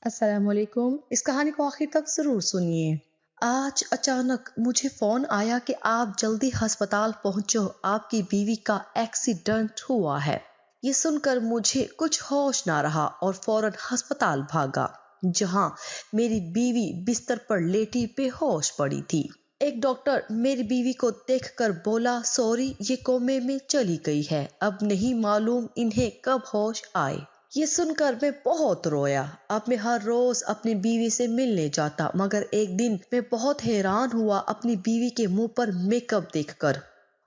السلام علیکم۔ اس کہانی کو آخر تک ضرور سنیے۔ آج اچانک مجھے فون آیا کہ آپ جلدی ہسپتال پہنچو، آپ کی بیوی کا ایکسیڈنٹ ہوا ہے۔ یہ سن کر مجھے کچھ ہوش نہ رہا اور فوراً ہسپتال بھاگا، جہاں میری بیوی بستر پر لیٹی بے ہوش پڑی تھی۔ ایک ڈاکٹر میری بیوی کو دیکھ کر بولا، سوری، یہ کومے میں چلی گئی ہے، اب نہیں معلوم انہیں کب ہوش آئے۔ یہ سن کر میں بہت رویا۔ اب میں ہر روز اپنی بیوی سے ملنے جاتا، مگر ایک دن میں بہت حیران ہوا اپنی بیوی کے منہ پر میک اپ دیکھ کر،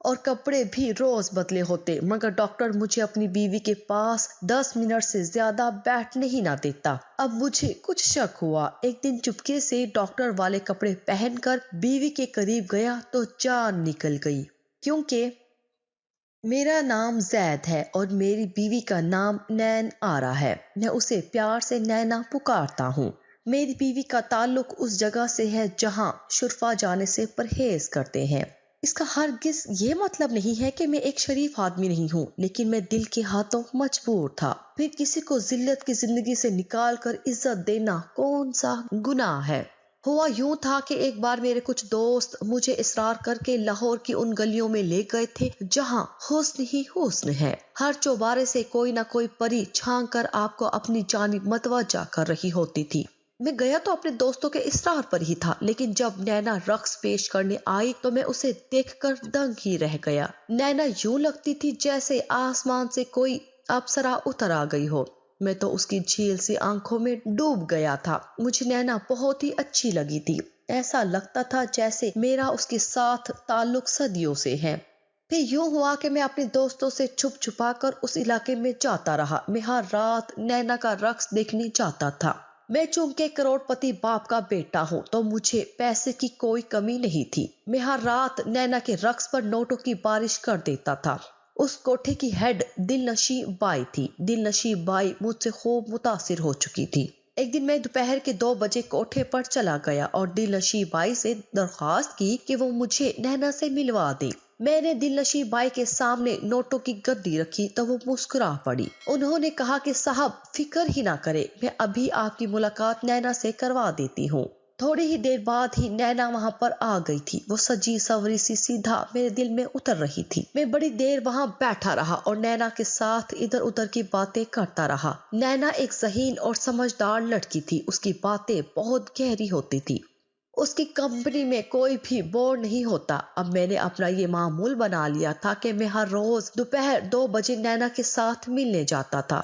اور کپڑے بھی روز بدلے ہوتے، مگر ڈاکٹر مجھے اپنی بیوی کے پاس 10 منٹ سے زیادہ بیٹھنے ہی نہ دیتا۔ اب مجھے کچھ شک ہوا۔ ایک دن چپکے سے ڈاکٹر والے کپڑے پہن کر بیوی کے قریب گیا تو جان نکل گئی، کیونکہ میرا نام زید ہے اور میری بیوی کا نام نین آرا ہے۔ میں اسے پیار سے نینا پکارتا ہوں۔ میری بیوی کا تعلق اس جگہ سے ہے جہاں شرفا جانے سے پرہیز کرتے ہیں۔ اس کا ہرگز یہ مطلب نہیں ہے کہ میں ایک شریف آدمی نہیں ہوں، لیکن میں دل کے ہاتھوں مجبور تھا۔ پھر کسی کو ذلت کی زندگی سے نکال کر عزت دینا کون سا گناہ ہے؟ ہوا یوں تھا کہ ایک بار میرے کچھ دوست مجھے اصرار کر کے لاہور کی ان گلیوں میں لے گئے تھے جہاں حسن ہی حسن ہے۔ ہر چوبارے سے کوئی نہ کوئی پری چھانک کر آپ کو اپنی جانب متوجہ کر رہی ہوتی تھی۔ میں گیا تو اپنے دوستوں کے اصرار پر ہی تھا، لیکن جب نینا رقص پیش کرنے آئی تو میں اسے دیکھ کر دنگ ہی رہ گیا۔ نینا یوں لگتی تھی جیسے آسمان سے کوئی اپسرا اتر آ گئی ہو۔ میں تو اس کی جھیل سی آنکھوں میں ڈوب گیا تھا۔ مجھے نینا بہت ہی اچھی لگی تھی۔ ایسا لگتا تھا جیسے میرا اس کے ساتھ تعلق صدیوں سے ہے۔ پھر یوں ہوا کہ میں اپنے دوستوں سے چھپ چھپا کر اس علاقے میں جاتا رہا۔ میں ہر رات نینا کا رقص دیکھنے جاتا تھا۔ میں چونکہ کروڑ پتی باپ کا بیٹا ہوں تو مجھے پیسے کی کوئی کمی نہیں تھی۔ میں ہر رات نینا کے رقص پر نوٹوں کی بارش کر دیتا تھا۔ اس کوٹھے کی ہیڈ دلنشیں بائی تھی۔ دلنشیں بائی مجھ سے خوب متاثر ہو چکی تھی۔ ایک دن میں دوپہر کے 2 بجے کوٹھے پر چلا گیا اور دلنشیں بائی سے درخواست کی کہ وہ مجھے نینا سے ملوا دے۔ میں نے دلنشیں بائی کے سامنے نوٹوں کی گدی رکھی تو وہ مسکرا پڑی۔ انہوں نے کہا کہ صاحب فکر ہی نہ کرے، میں ابھی آپ کی ملاقات نینا سے کروا دیتی ہوں۔ تھوڑی ہی دیر بعد ہی نینا وہاں پر آ گئی تھی۔ وہ سجی سوری سی سیدھا میرے دل میں اتر رہی تھی۔ میں بڑی دیر وہاں بیٹھا رہا اور نینا کے ساتھ ادھر ادھر کی باتیں کرتا رہا۔ نینا ایک ذہین اور سمجھدار لڑکی تھی۔ اس کی باتیں بہت گہری ہوتی تھی۔ اس کی کمپنی میں کوئی بھی بور نہیں ہوتا۔ اب میں نے اپنا یہ معمول بنا لیا تھا کہ میں ہر روز دوپہر 2 بجے نینا کے ساتھ ملنے جاتا تھا۔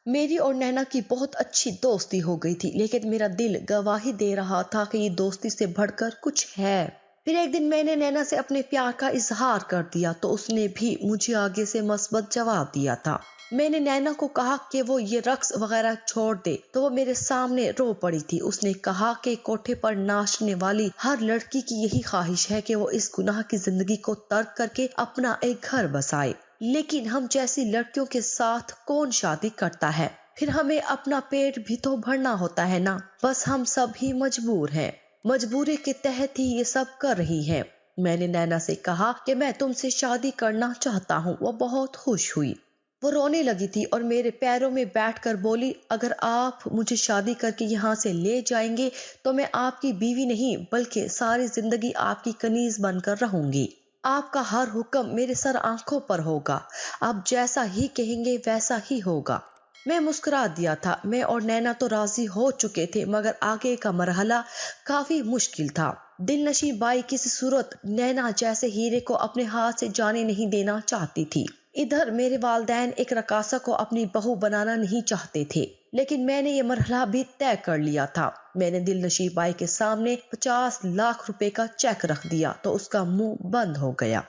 میری اور نینا کی بہت اچھی دوستی ہو گئی تھی، لیکن میرا دل گواہی دے رہا تھا کہ یہ دوستی سے بڑھ کر کچھ ہے۔ پھر ایک دن میں نے نینا سے اپنے پیار کا اظہار کر دیا تو اس نے بھی مجھے آگے سے مثبت جواب دیا تھا۔ میں نے نینا کو کہا کہ وہ یہ رقص وغیرہ چھوڑ دے تو وہ میرے سامنے رو پڑی تھی۔ اس نے کہا کہ کوٹھے پر ناچنے والی ہر لڑکی کی یہی خواہش ہے کہ وہ اس گناہ کی زندگی کو ترک کر کے اپنا ایک گھر بسائے، لیکن ہم جیسی لڑکیوں کے ساتھ کون شادی کرتا ہے؟ پھر ہمیں اپنا پیٹ بھی تو بھرنا ہوتا ہے نا۔ بس ہم سب ہی مجبور ہیں، مجبوری کے تحت ہی یہ سب کر رہی ہیں۔ میں نے نینا سے کہا کہ میں تم سے شادی کرنا چاہتا ہوں۔ وہ بہت خوش ہوئی۔ وہ رونے لگی تھی اور میرے پیروں میں بیٹھ کر بولی، اگر آپ مجھے شادی کر کے یہاں سے لے جائیں گے تو میں آپ کی بیوی نہیں بلکہ ساری زندگی آپ کی کنیز بن کر رہوں گی۔ آپ کا ہر حکم میرے سر آنکھوں پر ہوگا۔ آپ جیسا ہی کہیں گے ویسا ہی ہوگا۔ میں مسکرا دیا تھا۔ میں اور نینا تو راضی ہو چکے تھے، مگر آگے کا مرحلہ کافی مشکل تھا۔ دلنشیں بائی کسی صورت نینا جیسے ہیرے کو اپنے ہاتھ سے جانے نہیں دینا چاہتی تھی۔ ادھر میرے والدین ایک رقاصہ کو اپنی بہو بنانا نہیں چاہتے تھے، لیکن میں نے یہ مرحلہ بھی طے کر لیا تھا۔ میں نے دلنشیں بائی کے سامنے 50 لاکھ روپے کا چیک رکھ دیا تو اس کا منہ بند ہو گیا۔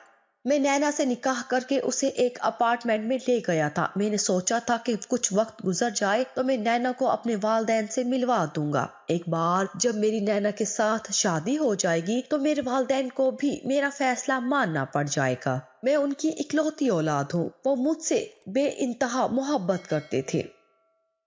میں نینا سے نکاح کر کے اسے ایک اپارٹمنٹ میں لے گیا تھا۔ میں نے سوچا تھا کہ کچھ وقت گزر جائے تو میں نینا کو اپنے والدین سے ملوا دوں گا۔ ایک بار جب میری نینا کے ساتھ شادی ہو جائے گی تو میرے والدین کو بھی میرا فیصلہ ماننا پڑ جائے گا۔ میں ان کی اکلوتی اولاد ہوں۔ وہ مجھ سے بے انتہا محبت کرتے تھے۔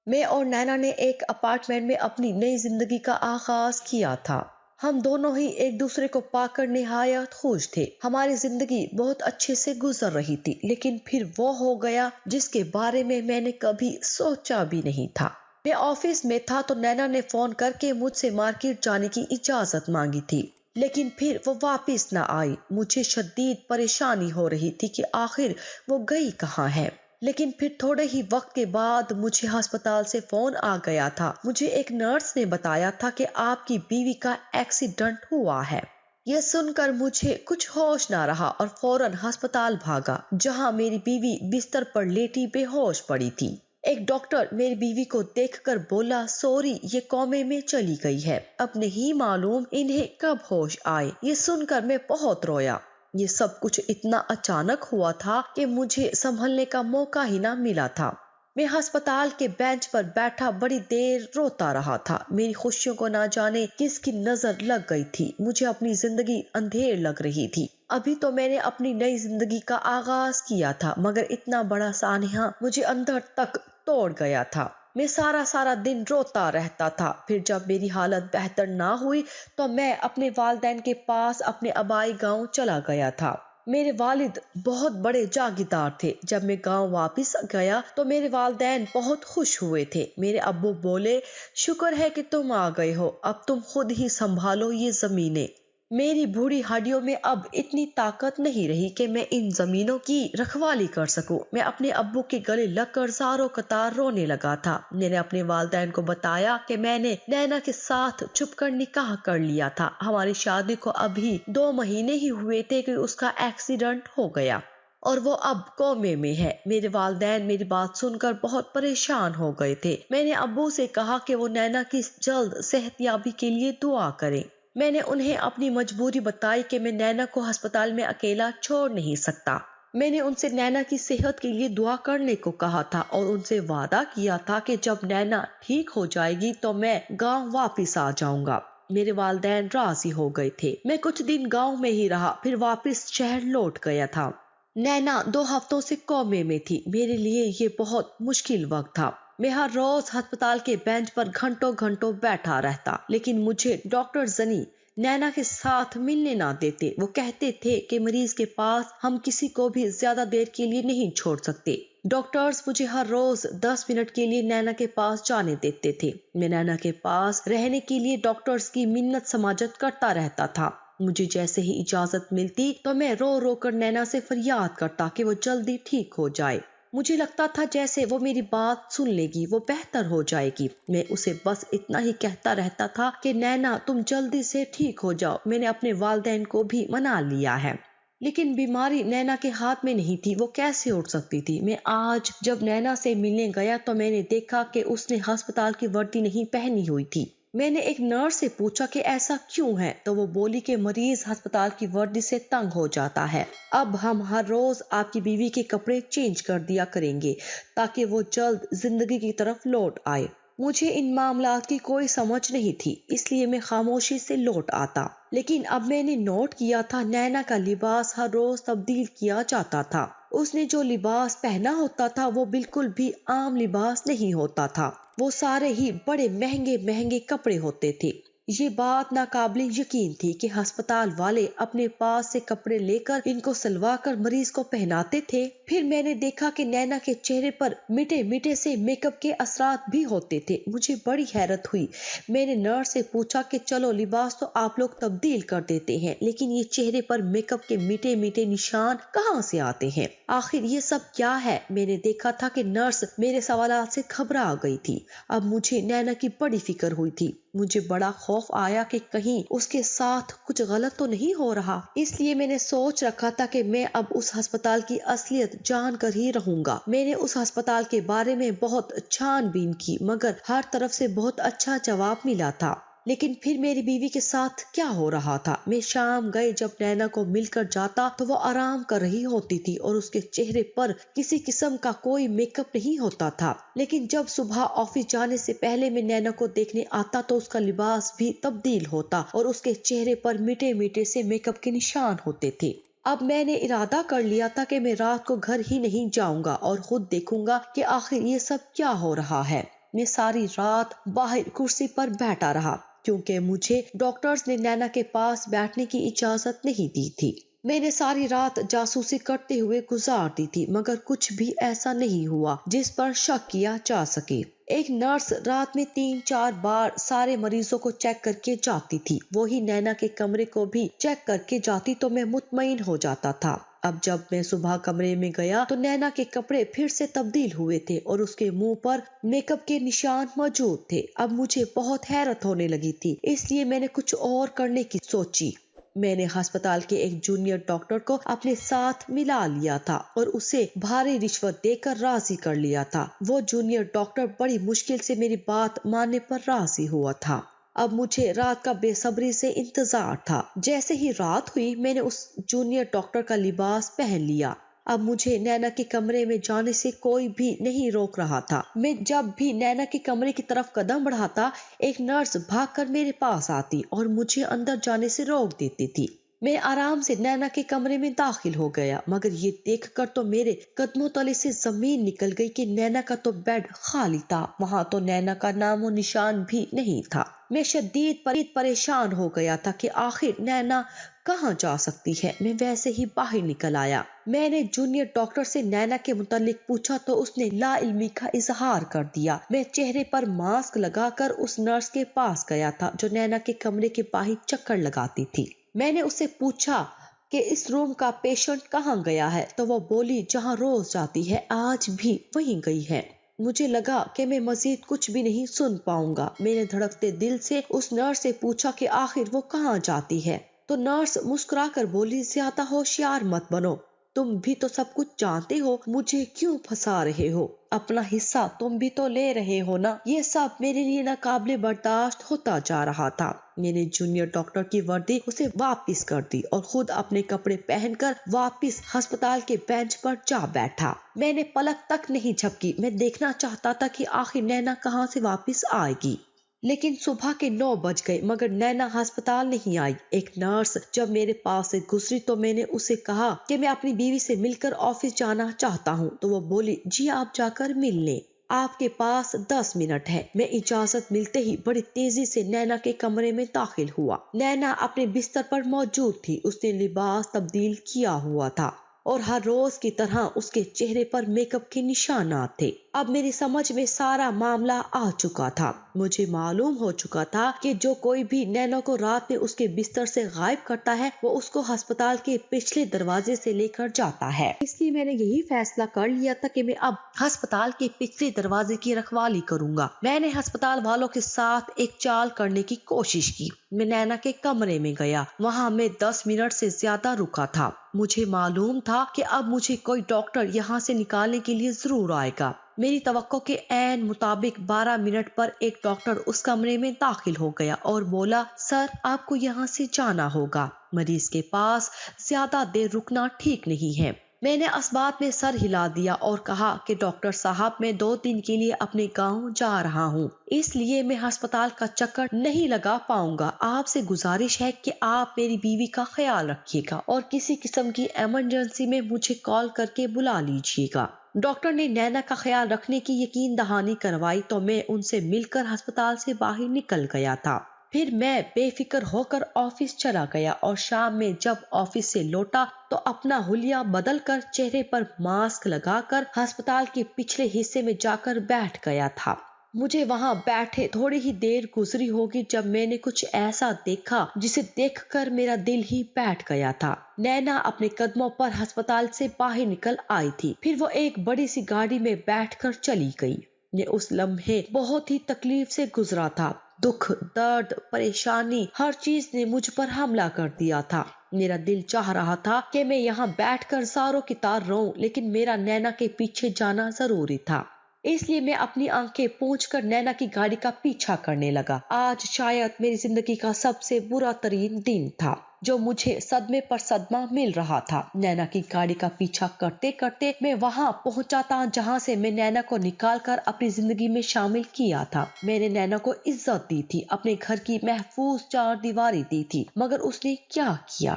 میں اور نینا نے ایک اپارٹمنٹ میں اپنی نئی زندگی کا آغاز کیا تھا۔ ہم دونوں ہی ایک دوسرے کو پا کر نہایت خوش تھے۔ ہماری زندگی بہت اچھے سے گزر رہی تھی، لیکن پھر وہ ہو گیا جس کے بارے میں نے کبھی سوچا بھی نہیں تھا۔ میں آفس میں تھا تو نینا نے فون کر کے مجھ سے مارکیٹ جانے کی اجازت مانگی تھی، لیکن پھر وہ واپس نہ آئی۔ مجھے شدید پریشانی ہو رہی تھی کہ آخر وہ گئی کہاں ہے۔ لیکن پھر تھوڑے ہی وقت کے بعد مجھے ہسپتال سے فون آ گیا تھا۔ مجھے ایک نرس نے بتایا تھا کہ آپ کی بیوی کا ایکسیڈنٹ ہوا ہے۔ یہ سن کر مجھے کچھ ہوش نہ رہا اور فوراً ہسپتال بھاگا، جہاں میری بیوی بستر پر لیٹی بے ہوش پڑی تھی۔ ایک ڈاکٹر میری بیوی کو دیکھ کر بولا، سوری، یہ کومے میں چلی گئی ہے، اب نہیں معلوم انہیں کب ہوش آئے۔ یہ سن کر میں بہت رویا۔ یہ سب کچھ اتنا اچانک ہوا تھا کہ مجھے سنبھلنے کا موقع ہی نہ ملا تھا۔ میں ہسپتال کے بینچ پر بیٹھا بڑی دیر روتا رہا تھا۔ میری خوشیوں کو نہ جانے کس کی نظر لگ گئی تھی۔ مجھے اپنی زندگی اندھیر لگ رہی تھی۔ ابھی تو میں نے اپنی نئی زندگی کا آغاز کیا تھا، مگر اتنا بڑا سانحہ مجھے اندر تک توڑ گیا تھا۔ میں سارا دن روتا رہتا تھا۔ پھر جب میری حالت بہتر نہ ہوئی تو میں اپنے والدین کے پاس اپنے آبائی گاؤں چلا گیا تھا۔ میرے والد بہت بڑے جاگیردار تھے۔ جب میں گاؤں واپس گیا تو میرے والدین بہت خوش ہوئے تھے۔ میرے ابو بولے، شکر ہے کہ تم آ گئے ہو، اب تم خود ہی سنبھالو یہ زمینیں۔ میری بوڑھی ہڈیوں میں اب اتنی طاقت نہیں رہی کہ میں ان زمینوں کی رکھوالی کر سکوں۔ میں اپنے ابو کے گلے لگ کر زاروں قطار رونے لگا تھا۔ میں نے اپنے والدین کو بتایا کہ میں نے نینا کے ساتھ چھپ کر نکاح کر لیا تھا۔ ہماری شادی کو ابھی 2 مہینے ہی ہوئے تھے کہ اس کا ایکسیڈنٹ ہو گیا اور وہ اب کومے میں ہے۔ میرے والدین میری بات سن کر بہت پریشان ہو گئے تھے۔ میں نے ابو سے کہا کہ وہ نینا کی جلد صحت یابی کے لیے دعا کریں۔ میں نے انہیں اپنی مجبوری بتائی کہ میں نینا کو ہسپتال میں اکیلا چھوڑ نہیں سکتا۔ میں نے ان سے نینا کی صحت کے لیے دعا کرنے کو کہا تھا اور ان سے وعدہ کیا تھا کہ جب نینا ٹھیک ہو جائے گی تو میں گاؤں واپس آ جاؤں گا۔ میرے والدین راضی ہو گئے تھے۔ میں کچھ دن گاؤں میں ہی رہا، پھر واپس شہر لوٹ گیا تھا۔ نینا 2 ہفتوں سے کومے میں تھی۔ میرے لیے یہ بہت مشکل وقت تھا۔ میں ہر روز ہسپتال کے بینچ پر گھنٹوں بیٹھا رہتا، لیکن مجھے ڈاکٹر زنی نینا کے ساتھ ملنے نہ دیتے۔ وہ کہتے تھے کہ مریض کے پاس ہم کسی کو بھی زیادہ دیر کے لیے نہیں چھوڑ سکتے۔ ڈاکٹرز مجھے ہر روز 10 منٹ کے لیے نینا کے پاس جانے دیتے تھے۔ میں نینا کے پاس رہنے کے لیے ڈاکٹرز کی منت سماجت کرتا رہتا تھا۔ مجھے جیسے ہی اجازت ملتی تو میں رو کر نینا سے فریاد کرتا کہ وہ جلدی ٹھیک ہو جائے۔ مجھے لگتا تھا جیسے وہ میری بات سن لے گی، وہ بہتر ہو جائے گی۔ میں اسے بس اتنا ہی کہتا رہتا تھا کہ نینا تم جلدی سے ٹھیک ہو جاؤ۔ میں نے اپنے والدین کو بھی منا لیا ہے، لیکن بیماری نینا کے ہاتھ میں نہیں تھی، وہ کیسے اٹھ سکتی تھی۔ میں آج جب نینا سے ملنے گیا تو میں نے دیکھا کہ اس نے ہسپتال کی وردی نہیں پہنی ہوئی تھی۔ میں نے ایک نرس سے پوچھا کہ ایسا کیوں ہے، تو وہ بولی کہ مریض ہسپتال کی وردی سے تنگ ہو جاتا ہے۔ اب ہم ہر روز آپ کی بیوی کے کپڑے چینج کر دیا کریں گے تاکہ وہ جلد زندگی کی طرف لوٹ آئے۔ مجھے ان معاملات کی کوئی سمجھ نہیں تھی، اس لیے میں خاموشی سے لوٹ آتا۔ لیکن اب میں نے نوٹ کیا تھا نینا کا لباس ہر روز تبدیل کیا جاتا تھا۔ اس نے جو لباس پہنا ہوتا تھا وہ بالکل بھی عام لباس نہیں ہوتا تھا، وہ سارے ہی بڑے مہنگے کپڑے ہوتے تھے۔ یہ بات ناقابل یقین تھی کہ ہسپتال والے اپنے پاس سے کپڑے لے کر ان کو سلوا کر مریض کو پہناتے تھے۔ پھر میں نے دیکھا کہ نینا کے چہرے پر میٹے سے میک اپ کے اثرات بھی ہوتے تھے۔ مجھے بڑی حیرت ہوئی۔ میں نے نرس سے پوچھا کہ چلو لباس تو آپ لوگ تبدیل کر دیتے ہیں، لیکن یہ چہرے پر میک اپ کے میٹے نشان کہاں سے آتے ہیں؟ آخر یہ سب کیا ہے؟ میں نے دیکھا تھا کہ نرس میرے سوالات سے گھبرا گئی تھی۔ اب مجھے نینا کی بڑی فکر ہوئی تھی۔ مجھے بڑا خوف آیا کہ کہیں اس کے ساتھ کچھ غلط تو نہیں ہو رہا۔ اس لیے میں نے سوچ رکھا تھا کہ میں اب اس ہسپتال کی اصلیت جان کر ہی رہوں گا۔ میں نے اس ہسپتال کے بارے میں بہت چھان بین کی، مگر ہر طرف سے بہت اچھا جواب ملا تھا۔ لیکن پھر میری بیوی کے ساتھ کیا ہو رہا تھا؟ میں شام گئے جب نینا کو مل کر جاتا تو وہ آرام کر رہی ہوتی تھی اور اس کے چہرے پر کسی قسم کا کوئی میک اپ نہیں ہوتا تھا۔ لیکن جب صبح آفس جانے سے پہلے میں نینا کو دیکھنے آتا تو اس کا لباس بھی تبدیل ہوتا اور اس کے چہرے پر میٹے سے میک اپ کے نشان ہوتے تھے۔ اب میں نے ارادہ کر لیا تھا کہ میں رات کو گھر ہی نہیں جاؤں گا اور خود دیکھوں گا کہ آخر یہ سب کیا ہو رہا ہے۔ میں ساری رات باہر کرسی پر بیٹھا رہا کیونکہ مجھے ڈاکٹرز نے نینا کے پاس بیٹھنے کی اجازت نہیں دی تھی۔ میں نے ساری رات جاسوسی کرتے ہوئے گزار دی تھی، مگر کچھ بھی ایسا نہیں ہوا جس پر شک کیا جا سکے۔ ایک نرس رات میں 3-4 بار سارے مریضوں کو چیک کر کے جاتی تھی، وہی نینا کے کمرے کو بھی چیک کر کے جاتی تو میں مطمئن ہو جاتا تھا۔ اب جب میں صبح کمرے میں گیا تو نینا کے کپڑے پھر سے تبدیل ہوئے تھے اور اس کے منہ پر میک اپ کے نشان موجود تھے۔ اب مجھے بہت حیرت ہونے لگی تھی، اس لیے میں نے کچھ اور کرنے کی سوچی۔ میں نے ہسپتال کے ایک جونیئر ڈاکٹر کو اپنے ساتھ ملا لیا تھا اور اسے بھاری رشوت دے کر راضی کر لیا تھا۔ وہ جونیئر ڈاکٹر بڑی مشکل سے میری بات ماننے پر راضی ہوا تھا۔ اب مجھے رات کا بے صبری سے انتظار تھا۔ جیسے ہی رات ہوئی میں نے اس جونیئر ڈاکٹر کا لباس پہن لیا۔ اب مجھے نینا کے کمرے میں جانے سے کوئی بھی نہیں روک رہا تھا۔ میں جب بھی نینا کے کمرے کی طرف قدم بڑھاتا، ایک نرس بھاگ کر میرے پاس آتی اور مجھے اندر جانے سے روک دیتی تھی۔ میں آرام سے نینا کے کمرے میں داخل ہو گیا، مگر یہ دیکھ کر تو میرے قدموں تلے سے زمین نکل گئی کہ نینا کا تو بیڈ خالی تھا، وہاں تو نینا کا نام و نشان بھی نہیں تھا۔ میں شدید پریشان ہو گیا تھا کہ آخر نینا کہاں جا سکتی ہے۔ میں ویسے ہی باہر نکل آیا۔ میں نے جونیئر ڈاکٹر سے نینا کے متعلق پوچھا تو اس نے لا علمی کا اظہار کر دیا۔ میں چہرے پر ماسک لگا کر اس نرس کے پاس گیا تھا جو نینا کے کمرے کے باہر چکر لگاتی تھی۔ میں نے اس سے پوچھا کہ اس روم کا پیشنٹ کہاں گیا ہے تو وہ بولی جہاں روز جاتی ہے آج بھی وہیں گئی ہے۔ مجھے لگا کہ میں مزید کچھ بھی نہیں سن پاؤں گا۔ میں نے دھڑکتے دل سے اس نرس سے پوچھا کہ آخر وہ کہاں جاتی ہے تو نرس مسکرا کر بولی زیادہ ہوشیار مت بنو، تم بھی تو سب کچھ جانتے ہو، مجھے کیوں پھنسا رہے ہو؟ اپنا حصہ تم بھی تو لے رہے ہو نا۔ یہ سب میرے لیے ناقابل برداشت ہوتا جا رہا تھا۔ میں نے جونیئر ڈاکٹر کی وردی اسے واپس کر دی اور خود اپنے کپڑے پہن کر واپس ہسپتال کے بینچ پر جا بیٹھا۔ میں نے پلک تک نہیں جھپکی۔ میں دیکھنا چاہتا تھا کہ آخر نینا کہاں سے واپس آئے گی۔ لیکن صبح کے 9 بج گئے مگر نینا ہسپتال نہیں آئی۔ ایک نرس جب میرے پاس سے گزری تو میں نے اسے کہا کہ میں اپنی بیوی سے مل کر آفس جانا چاہتا ہوں تو وہ بولی جی آپ جا کر مل لیں، آپ کے پاس 10 منٹ ہے۔ میں اجازت ملتے ہی بڑی تیزی سے نینا کے کمرے میں داخل ہوا۔ نینا اپنے بستر پر موجود تھی، اس نے لباس تبدیل کیا ہوا تھا اور ہر روز کی طرح اس کے چہرے پر میک اپ کے نشانات تھے۔ اب میری سمجھ میں سارا معاملہ آ چکا تھا۔ مجھے معلوم ہو چکا تھا کہ جو کوئی بھی نینا کو رات میں اس کے بستر سے غائب کرتا ہے وہ اس کو ہسپتال کے پچھلے دروازے سے لے کر جاتا ہے۔ اس لیے میں نے یہی فیصلہ کر لیا تھا کہ میں اب ہسپتال کے پچھلے دروازے کی رکھوالی کروں گا۔ میں نے ہسپتال والوں کے ساتھ ایک چال کرنے کی کوشش کی۔ میں نینا کے کمرے میں گیا، وہاں میں 10 منٹ سے زیادہ رکا تھا۔ مجھے معلوم تھا کہ اب مجھے کوئی ڈاکٹر یہاں سے نکالنے کے لیے ضرور آئے گا۔ میری توقع کے عین مطابق 12 منٹ پر ایک ڈاکٹر اس کمرے میں داخل ہو گیا اور بولا سر آپ کو یہاں سے جانا ہوگا، مریض کے پاس زیادہ دیر رکنا ٹھیک نہیں ہے۔ میں نے اس بات میں سر ہلا دیا اور کہا کہ ڈاکٹر صاحب میں 2 دن کے لیے اپنے گاؤں جا رہا ہوں، اس لیے میں ہسپتال کا چکر نہیں لگا پاؤں گا۔ آپ سے گزارش ہے کہ آپ میری بیوی کا خیال رکھیے گا اور کسی قسم کی ایمرجنسی میں مجھے کال کر کے بلا لیجیے گا۔ ڈاکٹر نے نینا کا خیال رکھنے کی یقین دہانی کروائی تو میں ان سے مل کر ہسپتال سے باہر نکل گیا تھا۔ پھر میں بے فکر ہو کر آفس چلا گیا اور شام میں جب آفس سے لوٹا تو اپنا حلیہ بدل کر چہرے پر ماسک لگا کر ہسپتال کے پچھلے حصے میں جا کر بیٹھ گیا تھا۔ مجھے وہاں بیٹھے تھوڑی ہی دیر گزری ہوگی جب میں نے کچھ ایسا دیکھا جسے دیکھ کر میرا دل ہی بیٹھ گیا تھا۔ نینا اپنے قدموں پر ہسپتال سے باہر نکل آئی تھی، پھر وہ ایک بڑی سی گاڑی میں بیٹھ کر چلی گئی۔ میں اس لمحے بہت ہی تکلیف سے گزرا تھا۔ دکھ، درد، پریشانی، ہر چیز نے مجھ پر حملہ کر دیا تھا۔ میرا دل چاہ رہا تھا کہ میں یہاں بیٹھ کر زاروں کی طرح روؤں، لیکن میرا نینا کے پیچھے جانا ضروری تھا۔ اس لیے میں اپنی آنکھیں پونچھ کر نینا کی گاڑی کا پیچھا کرنے لگا۔ آج شاید میری زندگی کا سب سے برا ترین دن تھا، جو مجھے صدمے پر صدمہ مل رہا تھا۔ نینا کی گاڑی کا پیچھا کرتے کرتے میں وہاں پہنچا تھا جہاں سے میں نینا کو نکال کر اپنی زندگی میں شامل کیا تھا۔ میں نے نینا کو عزت دی تھی، اپنے گھر کی محفوظ 4 دیواری دی تھی، مگر اس نے کیا کیا؟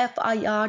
FIR